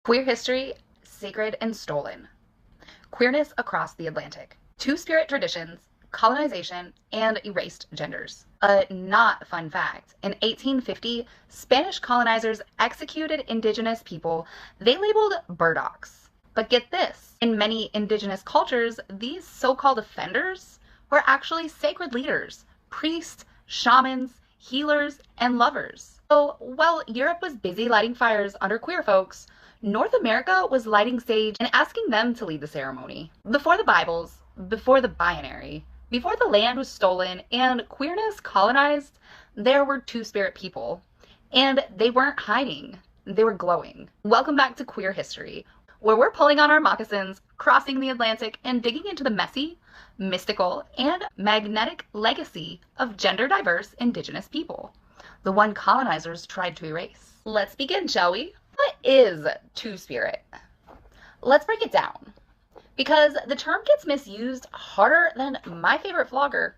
Queer history, sacred and stolen. Queerness across the Atlantic. Two-spirit traditions, colonization, and erased genders. A not fun fact, in 1850, Spanish colonizers executed indigenous people they labeled burdocks. But get this, in many indigenous cultures, these so-called offenders were actually sacred leaders, priests, shamans, healers, and lovers. So while Europe was busy lighting fires under queer folks, North America was lighting sage and asking them to lead the ceremony. Before the Bibles, before the binary, before the land was stolen and queerness colonized, there were two-spirit people. And they weren't hiding, they were glowing. Welcome back to Queer History, where we're pulling on our moccasins, crossing the Atlantic, and digging into the messy, mystical, and magnetic legacy of gender-diverse indigenous people, the one colonizers tried to erase. Let's begin, shall we? What is two-spirit? Let's break it down, because the term gets misused harder than my favorite vlogger.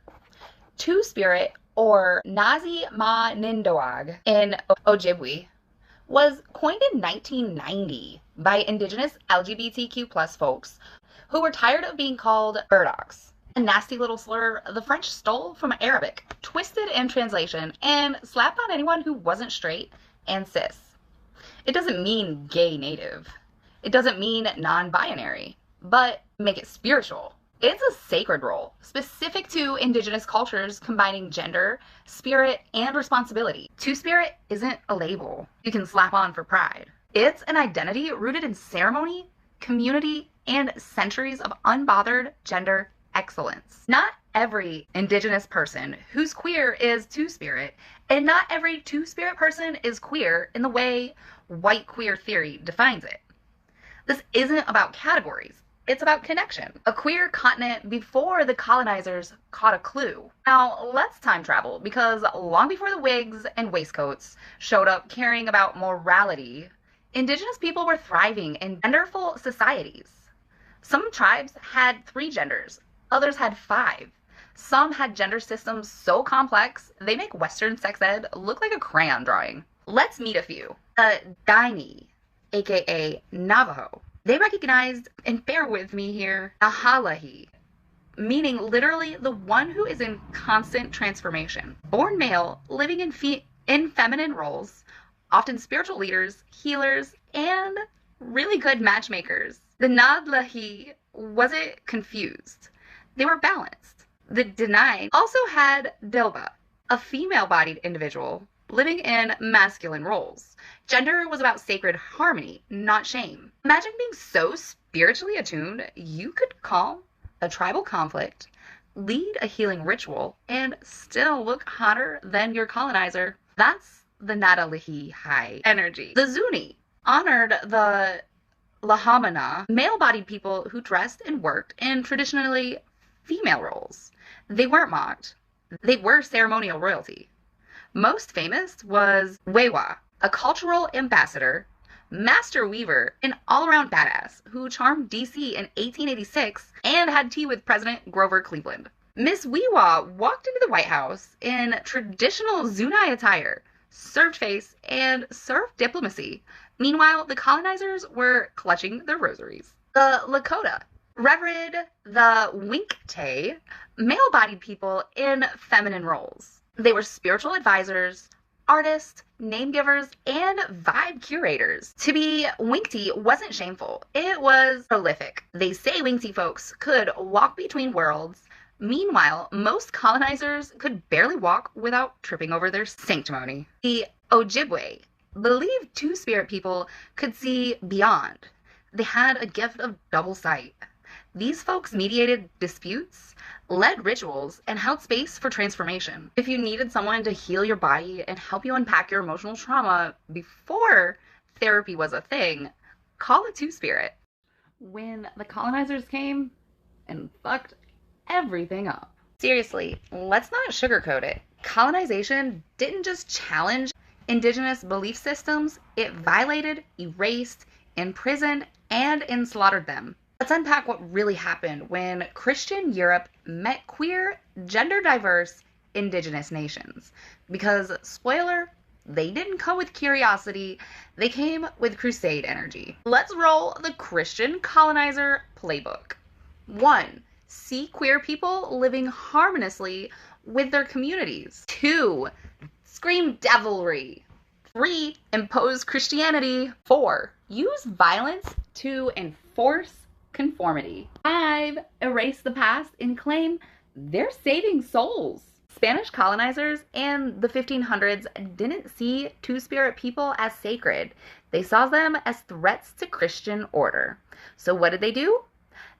Two-spirit, or Nazi Ma Nindoag in Ojibwe, was coined in 1990 by indigenous LGBTQ+ folks who were tired of being called burdocks. A nasty little slur the French stole from Arabic, twisted in translation, and slapped on anyone who wasn't straight and cis. It doesn't mean gay native. It doesn't mean non-binary, but make it spiritual. It's a sacred role, specific to indigenous cultures combining gender, spirit, and responsibility. Two-spirit isn't a label you can slap on for pride. It's an identity rooted in ceremony, community, and centuries of unbothered gender excellence. Not every indigenous person who's queer is two-spirit, and not every two-spirit person is queer in the way white queer theory defines it. This isn't about categories. It's about connection. A queer continent before the colonizers caught a clue. Now, let's time travel, because long before the wigs and waistcoats showed up caring about morality, indigenous people were thriving in genderful societies. Some tribes had 3 genders, others had 5. Some had gender systems so complex, they make Western sex ed look like a crayon drawing. Let's meet a few. Diné, aka Navajo. They recognized, and bear with me here, nádleehi, meaning literally the one who is in constant transformation. Born male, living in feminine roles, often spiritual leaders, healers, and really good matchmakers. The nádleehi wasn't confused. They were balanced. The Diné also had Dilba, a female-bodied individual living in masculine roles. Gender was about sacred harmony, not shame. Imagine being so spiritually attuned, you could calm a tribal conflict, lead a healing ritual, and still look hotter than your colonizer. That's the nádleehi high energy. The Zuni honored the Lahamana, male-bodied people who dressed and worked in traditionally female roles. They weren't mocked. They were ceremonial royalty. Most famous was Wewa, a cultural ambassador, master weaver, and all-around badass who charmed DC in 1886 and had tea with President Grover Cleveland. Miss Wewa walked into the White House in traditional Zuni attire, served face, and served diplomacy. Meanwhile, the colonizers were clutching their rosaries. The Lakota, revered the winkté, male-bodied people in feminine roles. They were spiritual advisors, artists, name givers, and vibe curators. To be winkté wasn't shameful. It was prolific. They say winkté folks could walk between worlds. Meanwhile, most colonizers could barely walk without tripping over their sanctimony. The Ojibwe believed two-spirit people could see beyond. They had a gift of double sight. These folks mediated disputes, led rituals, and held space for transformation. If you needed someone to heal your body and help you unpack your emotional trauma before therapy was a thing, call a two-spirit. When the colonizers came and fucked everything up. Seriously, let's not sugarcoat it. Colonization didn't just challenge indigenous belief systems, it violated, erased, imprisoned, and enslaughtered them. Let's unpack what really happened when Christian Europe met queer, gender-diverse indigenous nations. Because, spoiler, They didn't come with curiosity, they came with crusade energy. Let's roll the Christian colonizer playbook. 1. See queer people living harmoniously with their communities. 2. Scream devilry. 3. Impose Christianity. 4. Use violence to enforce conformity. 5. Erase the past and claim they're saving souls. Spanish colonizers in the 1500s didn't see Two-Spirit people as sacred. They saw them as threats to Christian order. So what did they do?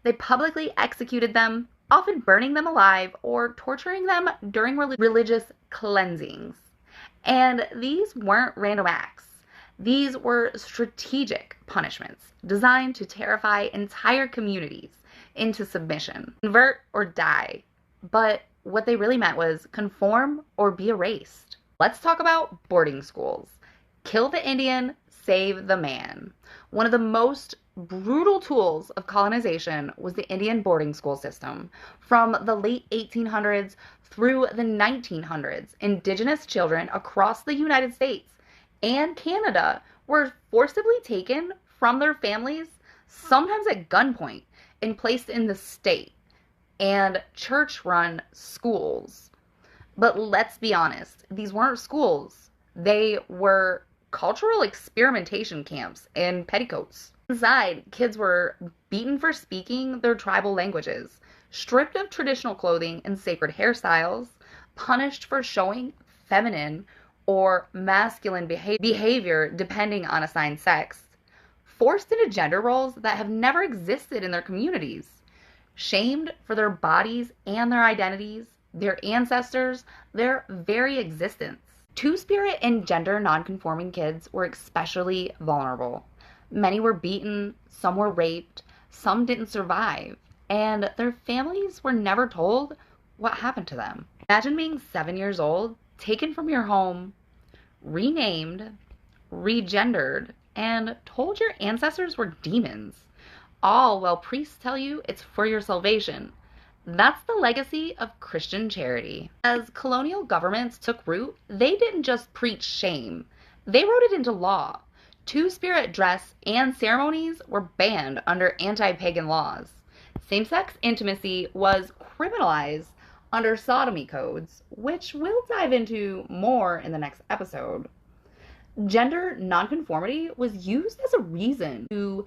They publicly executed them, often burning them alive or torturing them during religious cleansings. And these weren't random acts. These were strategic punishments designed to terrify entire communities into submission. Convert or die. But what they really meant was conform or be erased. Let's talk about boarding schools. Kill the Indian, save the man. One of the most brutal tools of colonization was the Indian boarding school system. From the late 1800s through the 1900s, Indigenous children across the United States and Canada were forcibly taken from their families, sometimes at gunpoint, and placed in the state and church-run schools. But let's be honest, these weren't schools. They were cultural experimentation camps in petticoats. Inside, kids were beaten for speaking their tribal languages, stripped of traditional clothing and sacred hairstyles, punished for showing feminine or masculine behavior depending on assigned sex, forced into gender roles that have never existed in their communities, shamed for their bodies and their identities, their ancestors, their very existence. Two-spirit and gender non-conforming kids were especially vulnerable. Many were beaten, some were raped, some didn't survive, and their families were never told what happened to them. Imagine being 7 years old, taken from your home, renamed, regendered, and told your ancestors were demons, all while priests tell you it's for your salvation. That's the legacy of Christian charity. As colonial governments took root, they didn't just preach shame, they wrote it into law. Two-spirit dress and ceremonies were banned under anti-pagan laws. Same-sex intimacy was criminalized under sodomy codes, which we'll dive into more in the next episode. Gender nonconformity was used as a reason to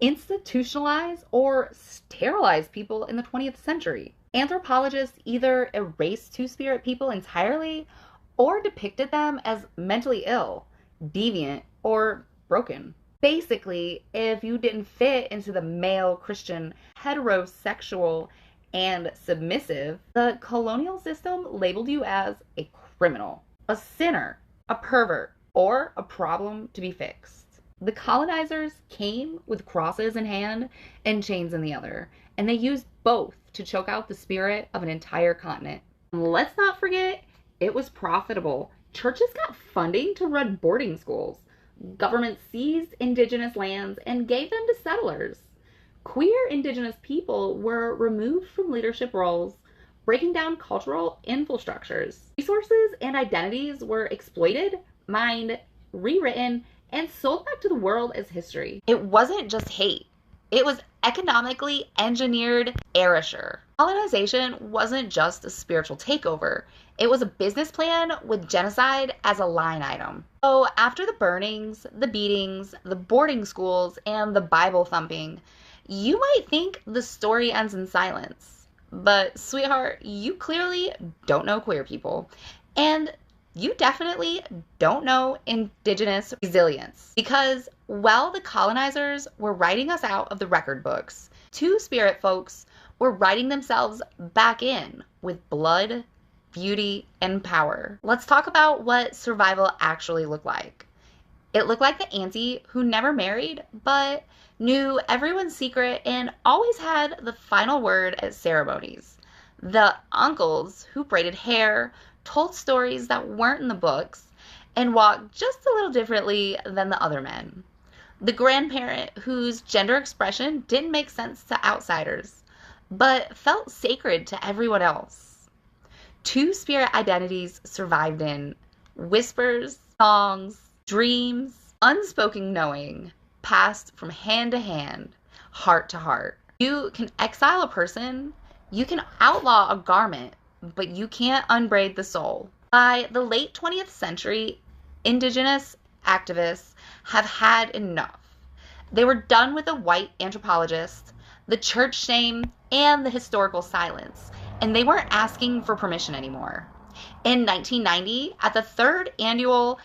institutionalize or sterilize people in the 20th century. Anthropologists either erased two-spirit people entirely or depicted them as mentally ill, deviant, or broken. Basically, if you didn't fit into the male Christian heterosexual and submissive, the colonial system labeled you as a criminal, a sinner, a pervert, or a problem to be fixed. The colonizers came with crosses in hand and chains in the other, and they used both to choke out the spirit of an entire continent. Let's not forget, it was profitable. Churches got funding to run boarding schools. Government seized indigenous lands and gave them to settlers. Queer indigenous people were removed from leadership roles, breaking down cultural infrastructures. Resources and identities were exploited, mined, rewritten, and sold back to the world as history. It wasn't just hate. It was economically engineered erasure. Colonization wasn't just a spiritual takeover. It was a business plan with genocide as a line item. So after the burnings, the beatings, the boarding schools, and the Bible thumping, you might think the story ends in silence. But sweetheart, you clearly don't know queer people. And you definitely don't know Indigenous resilience. Because while the colonizers were writing us out of the record books, two-spirit folks were writing themselves back in with blood, beauty, and power. Let's talk about what survival actually looked like. It looked like the auntie who never married, but knew everyone's secret and always had the final word at ceremonies. The uncles who braided hair, told stories that weren't in the books, and walked just a little differently than the other men. The grandparent whose gender expression didn't make sense to outsiders, but felt sacred to everyone else. Two-spirit identities survived in whispers, songs, dreams, unspoken knowing, passed from hand to hand, heart to heart. You can exile a person, you can outlaw a garment, but you can't unbraid the soul. By the late 20th century, Indigenous activists have had enough. They were done with the white anthropologist, the church shame, and the historical silence, and they weren't asking for permission anymore. In 1990, at the third annual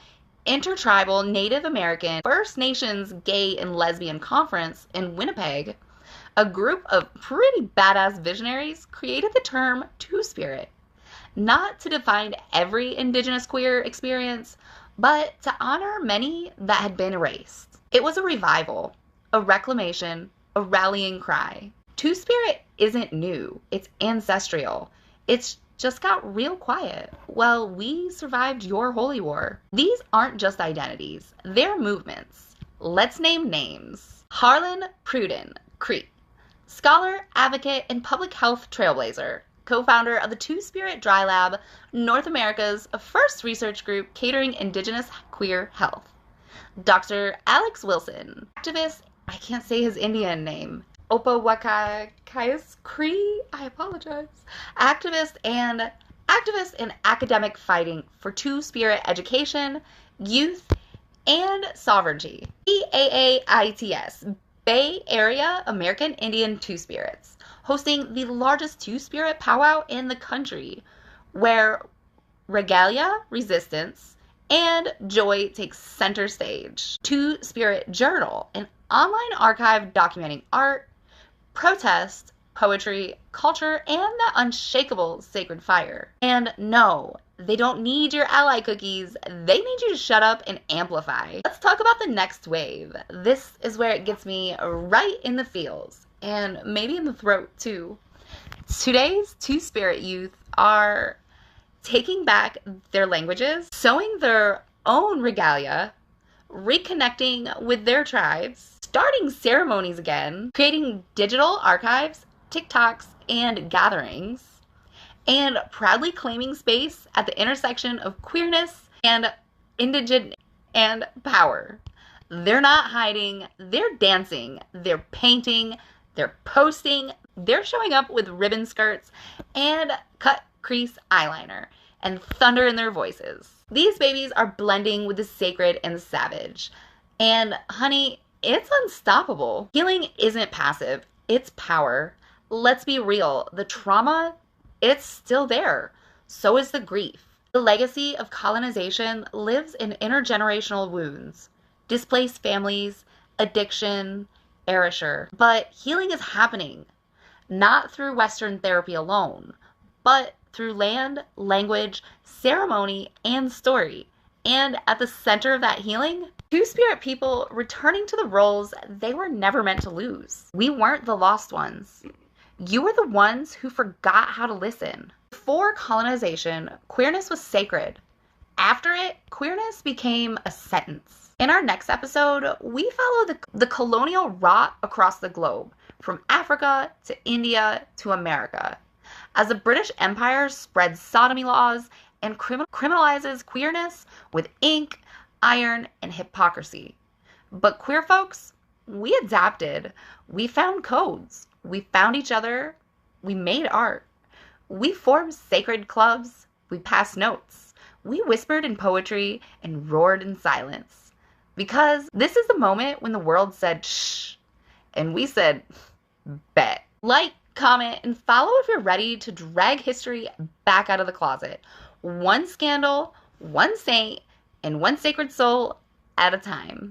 Intertribal Native American First Nations Gay and Lesbian Conference in Winnipeg, a group of pretty badass visionaries created the term Two-Spirit, not to define every Indigenous queer experience, but to honor many that had been erased. It was a revival, a reclamation, a rallying cry. Two-Spirit isn't new, it's ancestral. It's just got real quiet. Well, we survived your holy war. These aren't just identities, they're movements. Let's name names. Harlan Pruden, Crete, scholar, advocate, and public health trailblazer, co-founder of the Two-Spirit Dry Lab, North America's first research group catering Indigenous queer health. Dr. Alex Wilson, activist, I can't say his Indian name, Opawakayas Cree, I apologize, activist in academic fighting for Two-Spirit education, youth, and sovereignty. BAAITS, Bay Area American Indian Two-Spirits, hosting the largest Two-Spirit powwow in the country, where regalia, resistance, and joy takes center stage. Two-Spirit Journal, an online archive documenting art, protest, poetry, culture, and the unshakable sacred fire. And no, they don't need your ally cookies. They need you to shut up and amplify. Let's talk about the next wave. This is where it gets me right in the feels, and maybe in the throat too. Today's Two-Spirit youth are taking back their languages, sewing their own regalia, reconnecting with their tribes, starting ceremonies again, creating digital archives, TikToks, and gatherings, and proudly claiming space at the intersection of queerness and indigenous and power. They're not hiding, they're dancing, they're painting, they're posting, they're showing up with ribbon skirts and cut crease eyeliner and thunder in their voices. These babies are blending with the sacred and the savage. And honey, it's unstoppable. Healing isn't passive, it's power. Let's be real, the trauma, it's still there. So is the grief. The legacy of colonization lives in intergenerational wounds, displaced families, addiction, erasure. But healing is happening, not through Western therapy alone, but through land, language, ceremony, and story. And at the center of that healing, Two-Spirit people returning to the roles they were never meant to lose. We weren't the lost ones. You were the ones who forgot how to listen. Before colonization, queerness was sacred. After it, queerness became a sentence. In our next episode, we follow the colonial rot across the globe, from Africa to India to America, as the British Empire spreads sodomy laws and criminalizes queerness with ink, iron, and hypocrisy. But queer folks, we adapted. We found codes. We found each other. We made art. We formed sacred clubs. We passed notes. We whispered in poetry and roared in silence. Because this is the moment when the world said shh, and we said bet. Like, comment, and follow if you're ready to drag history back out of the closet. One scandal, one saint, and one sacred soul at a time.